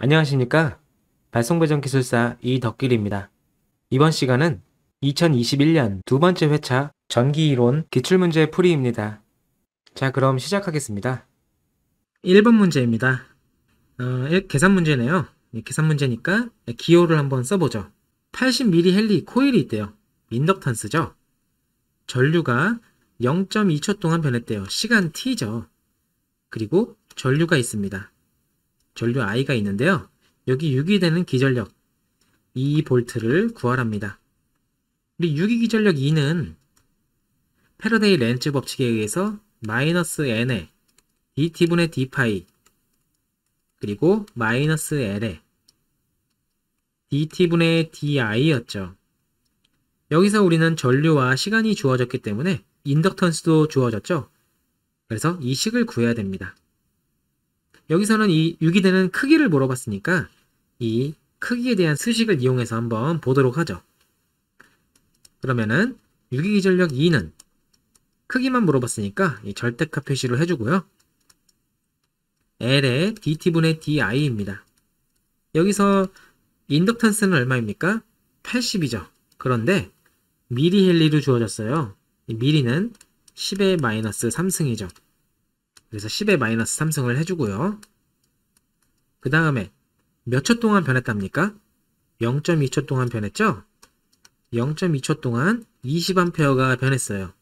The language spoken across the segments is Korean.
안녕하십니까? 발송배정기술사 이덕길입니다. 이번 시간은 2021년 두 번째 회차 전기이론 기출문제 풀이입니다. 자, 그럼 시작하겠습니다. 1번 문제입니다. 계산 문제네요. 계산 문제니까 기호를 한번 써보죠. 80mH 헬리 코일이 있대요. 인덕턴스죠. 전류가 0.2초 동안 변했대요. 시간 t죠. 그리고 전류가 있습니다. 전류 I가 있는데요. 여기 유기되는 기전력 2V를 구하랍니다. 우리 유기기전력 E는 패러데이 렌츠 법칙에 의해서 마이너스 N에 dt분의 d파이 그리고 마이너스 L에 dt분의 di였죠. 여기서 우리는 전류와 시간이 주어졌기 때문에 인덕턴스도 주어졌죠. 그래서 이 식을 구해야 됩니다. 여기서는 이 유기되는 크기를 물어봤으니까 이 크기에 대한 수식을 이용해서 한번 보도록 하죠. 그러면은 유기기전력 E는 크기만 물어봤으니까 이 절대값 표시를 해주고요. L의 dt분의 di입니다. 여기서 인덕턴스는 얼마입니까? 80이죠. 그런데 미리헬리로 주어졌어요. 이 미리는 10의 마이너스 3승이죠. 그래서 10의 마이너스 3승을 해주고요. 그 다음에 몇 초 동안 변했답니까? 0.2초 동안 변했죠? 0.2초 동안 20A가 변했어요.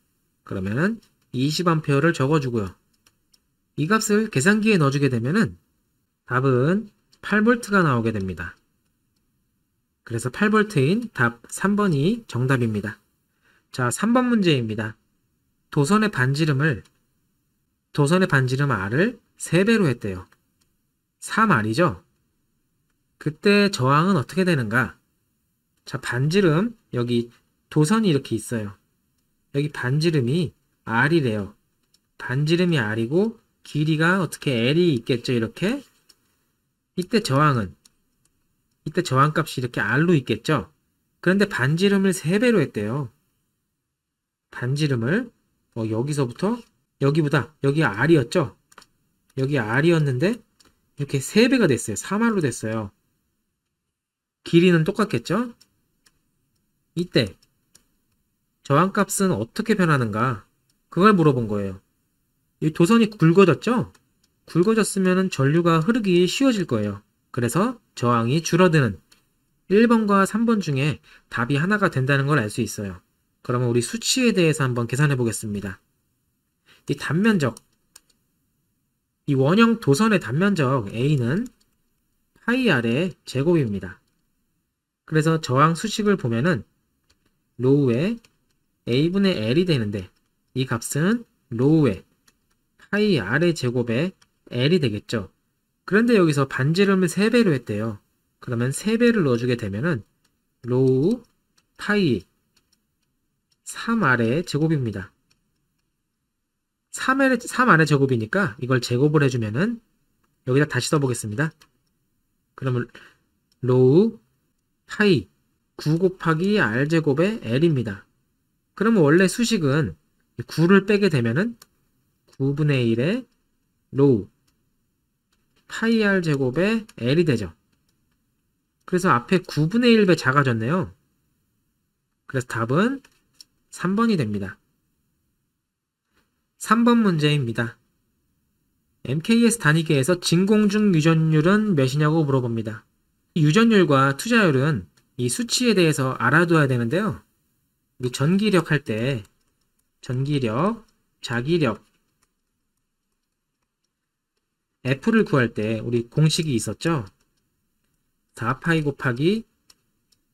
그러면은 20A를 적어주고요. 이 값을 계산기에 넣어주게 되면은 답은 8V가 나오게 됩니다. 그래서 8V인 답 3번이 정답입니다. 자, 3번 문제입니다. 도선의 반지름 R을 3배로 했대요. 3R이죠? 그때 저항은 어떻게 되는가? 자, 반지름, 여기 도선이 이렇게 있어요. 여기 반지름이 R이래요. 반지름이 R이고 길이가 어떻게 L이 있겠죠, 이렇게? 이때 저항값이 이렇게 R로 있겠죠? 그런데 반지름을 3배로 했대요. 반지름을 여기서부터 여기 R이었죠? 여기 R이었는데 이렇게 3배가 됐어요. 3R로 됐어요. 길이는 똑같겠죠? 이때 저항값은 어떻게 변하는가? 그걸 물어본 거예요. 이 도선이 굵어졌죠? 굵어졌으면 전류가 흐르기 쉬워질 거예요. 그래서 저항이 줄어드는 1번과 3번 중에 답이 하나가 된다는 걸 알 수 있어요. 그러면 우리 수치에 대해서 한번 계산해 보겠습니다. 이 단면적, 이 원형 도선의 단면적 A는 파이 R의 제곱입니다. 그래서 저항 수식을 보면은 로우에 A분의 L이 되는데 이 값은 로우에 파이 R의 제곱에 L이 되겠죠. 그런데 여기서 반지름을 3배로 했대요. 그러면 3배를 넣어주게 되면은 로우 파이 3R의 제곱입니다. 3R의 제곱이니까 이걸 제곱을 해주면은 여기다 다시 써보겠습니다. 그러면 로우 파이 9 곱하기 R제곱의 L입니다. 그러면 원래 수식은 9를 빼게 되면은 9분의 1의 로우 파이 R제곱의 L이 되죠. 그래서 앞에 9분의 1배 작아졌네요. 그래서 답은 3번이 됩니다. 3번 문제입니다. MKS 단위계에서 진공중 유전율은 몇이냐고 물어봅니다. 유전율과 투자율은 이 수치에 대해서 알아둬야 되는데요. 우리 전기력 할 때 전기력, 자기력, F를 구할 때 우리 공식이 있었죠. 4파이 곱하기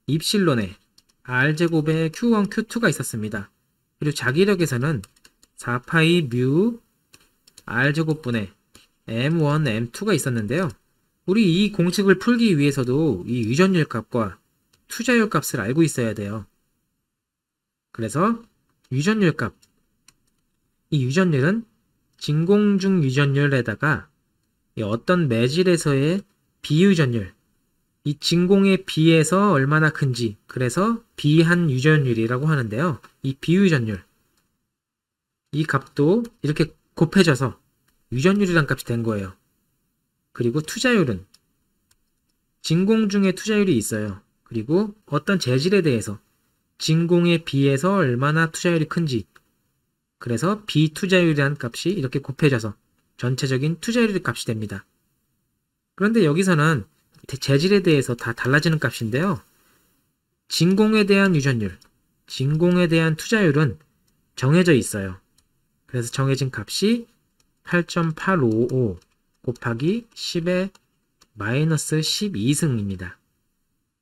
입실론에 R제곱에 Q1, Q2가 있었습니다. 그리고 자기력에서는 4파이 뮤 R제곱분의 M1, M2가 있었는데요. 우리 이 공식을 풀기 위해서도 이 유전율 값과 투자율 값을 알고 있어야 돼요. 그래서 유전율 값, 이 유전율은 진공중 유전율에다가 어떤 매질에서의 비유전율, 이 진공에 비해서 얼마나 큰지, 그래서 비한 유전율이라고 하는데요. 이 비유전율, 이 값도 이렇게 곱해져서 유전율이란 값이 된 거예요. 그리고 투자율은 진공 중에 투자율이 있어요. 그리고 어떤 재질에 대해서 진공에 비해서 얼마나 투자율이 큰지, 그래서 비투자율이라는 값이 이렇게 곱해져서 전체적인 투자율의 값이 됩니다. 그런데 여기서는 재질에 대해서 다 달라지는 값인데요. 진공에 대한 유전율, 진공에 대한 투자율은 정해져 있어요. 그래서 정해진 값이 8.855 곱하기 10의 마이너스 12승입니다.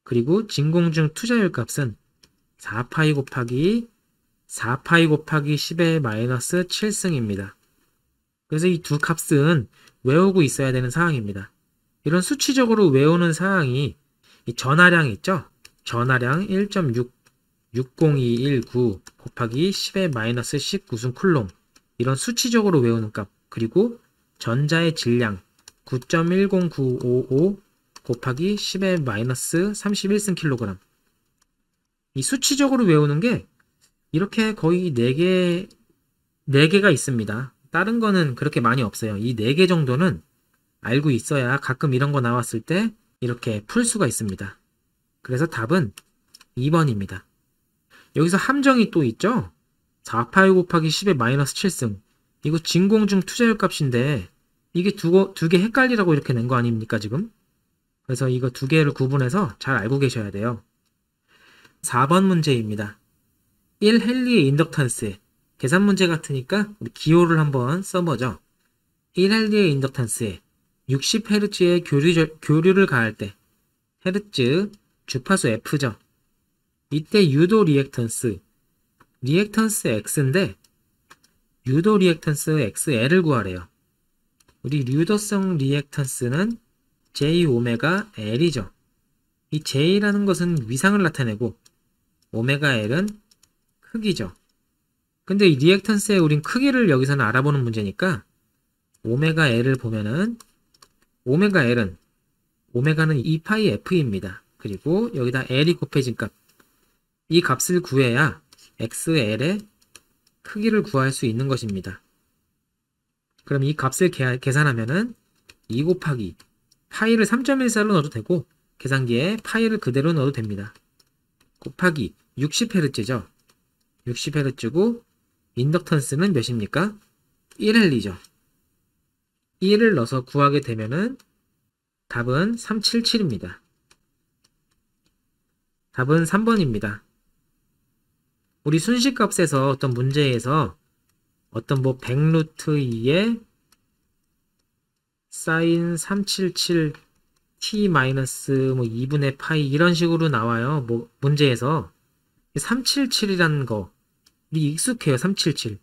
그리고 진공 중 투자율 값은 4파이 곱하기 10의 마이너스 7승입니다. 그래서 이 두 값은 외우고 있어야 되는 사항입니다. 이런 수치적으로 외우는 사항이 이 전하량 있죠? 전하량 1.60219 곱하기 10의 마이너스 19승 쿨롬, 이런 수치적으로 외우는 값, 그리고 전자의 질량 9.10955 곱하기 10의 마이너스 31승 킬로그램. 이 수치적으로 외우는 게 이렇게 거의 4개가 있습니다. 다른 거는 그렇게 많이 없어요. 이 4개 정도는 알고 있어야 가끔 이런 거 나왔을 때 이렇게 풀 수가 있습니다. 그래서 답은 2번입니다. 여기서 함정이 또 있죠? 4파이 곱하기 10의 마이너스 7승. 이거 진공 중 투자율 값인데 이게 두 개 헷갈리라고 이렇게 낸 거 아닙니까 지금? 그래서 이거 두 개를 구분해서 잘 알고 계셔야 돼요. 4번 문제입니다. 1헨리의 인덕턴스에, 계산 문제 같으니까 우리 기호를 한번 써보죠. 1헨리의 인덕턴스에 60Hz의 교류를 가할 때 헤르츠 주파수 F죠. 이때 유도 리액턴스 X인데 유도 리액턴스 XL을 구하래요. 우리 유도성 리액턴스는 JωL이죠. 이 J라는 것은 위상을 나타내고 ωL은 크기죠. 근데 이 리액턴스에 우린 크기를 여기서는 알아보는 문제니까 ωL을 보면은 ω는 2파이 F입니다. 그리고 여기다 L이 곱해진 값, 이 값을 구해야 XL의 크기를 구할 수 있는 것입니다. 그럼 이 값을 계산하면은 2 곱하기 파이를 3.14로 넣어도 되고 계산기에 파이를 그대로 넣어도 됩니다. 곱하기 60Hz죠. 60Hz고 인덕턴스는 몇입니까? 1L이죠. 1을 넣어서 구하게 되면은 답은 377입니다. 답은 3번입니다. 우리 순식값에서 어떤 문제에서 어떤 100루트 2에 사인 377 t 마이너스 2분의 파이 이런 식으로 나와요. 문제에서 377이라는 거 우리 익숙해요. 377.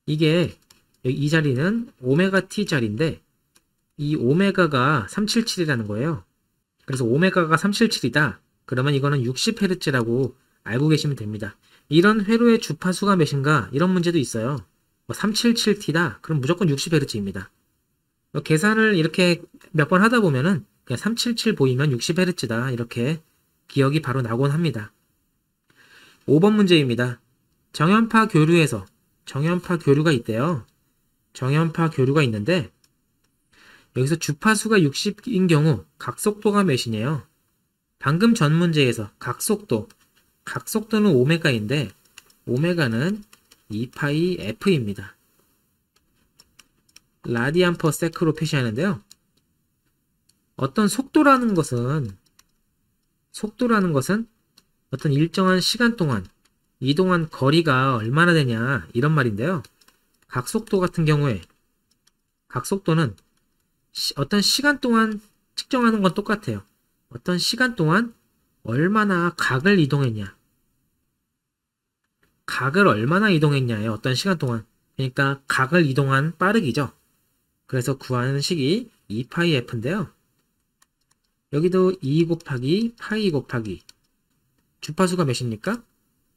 이게 이 자리는 오메가 t 자리인데 이 오메가가 377이라는 거예요. 그래서 오메가가 377이다. 그러면 이거는 60Hz라고 알고 계시면 됩니다. 이런 회로의 주파수가 몇인가? 이런 문제도 있어요. 377T다. 그럼 무조건 60Hz입니다. 계산을 이렇게 몇 번 하다 보면은 그냥 377 보이면 60Hz다. 이렇게 기억이 바로 나곤 합니다. 5번 문제입니다. 정연파 교류에서 정연파 교류가 있대요. 정연파 교류가 있는데 여기서 주파수가 60인 경우 각속도가 몇이네요. 방금 전 문제에서 각속도는 오메가인데 오메가는 2파이 F입니다. 라디안 퍼 세크로 표시하는데요. 어떤 속도라는 것은 어떤 일정한 시간 동안 이동한 거리가 얼마나 되냐 이런 말인데요. 각속도 같은 경우에 각속도는 어떤 시간 동안 측정하는 건 똑같아요. 어떤 시간 동안 얼마나 각을 이동했냐. 각을 얼마나 이동했냐예요. 어떤 시간 동안. 그러니까 각을 이동한 빠르기죠. 그래서 구하는 식이 2파이 F인데요. 여기도 2 곱하기 파이 곱하기 주파수가 몇입니까?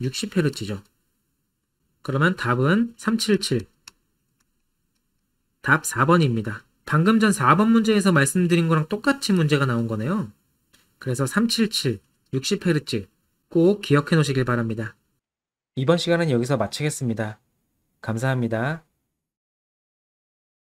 60Hz죠. 그러면 답은 377. 답 4번입니다. 방금 전 4번 문제에서 말씀드린 거랑 똑같이 문제가 나온 거네요. 그래서 377, 60Hz 꼭 기억해 놓으시길 바랍니다. 이번 시간은 여기서 마치겠습니다. 감사합니다.